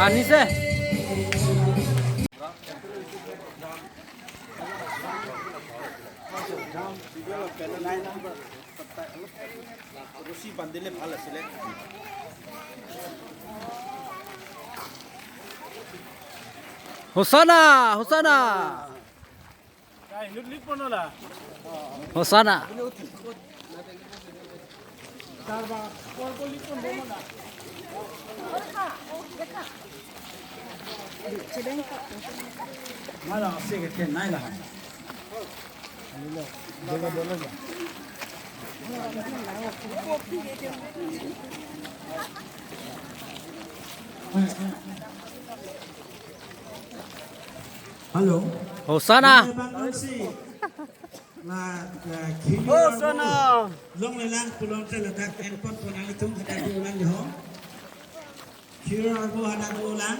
Anise. Hosana, Hosana. Hosana. Mana asik ke naik lah. Halo. Hosana. Hosana. Long lelang pulang terletak handphone pulang itu kita diulang di home. Kira aku ada ulang.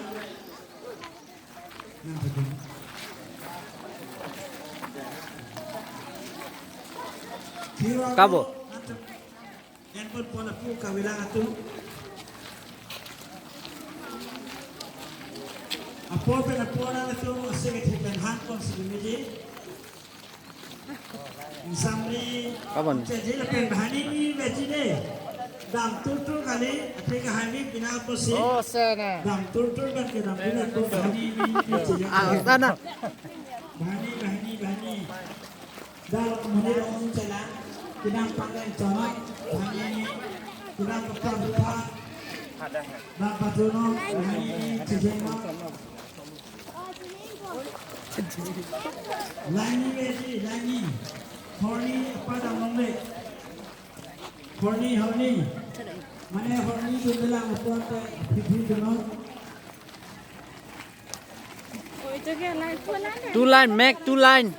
Kabo. Handphone pun aku kawilang itu. Apa orang itu masih ketika handphone sebiji. Sampai. Kapan? Jadi lepas bahani ni beci deh. Dam tur kali, apa kahani bina apa sih? Oh, sana. Dam tur kan ke dam bina tur bahani ni. Sana. Bahani. Dah kemudian orang jalan, kita panggil jalan, bahani ni, kita berapa? Dah patrono, bahani ni, cincin. Lani besi, lani. Horni apa dah nombor? Horni. Mana horni tu dalam apa tu? Pipi tu no. Two line, make two line.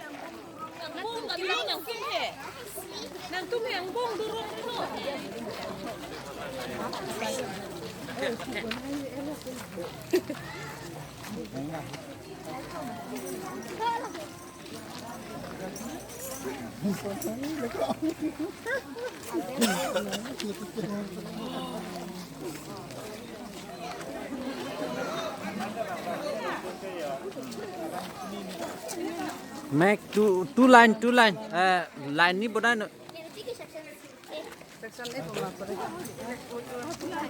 Make two line. Line ni boleh no.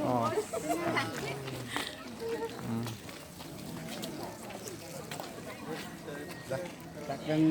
Oh. Takkan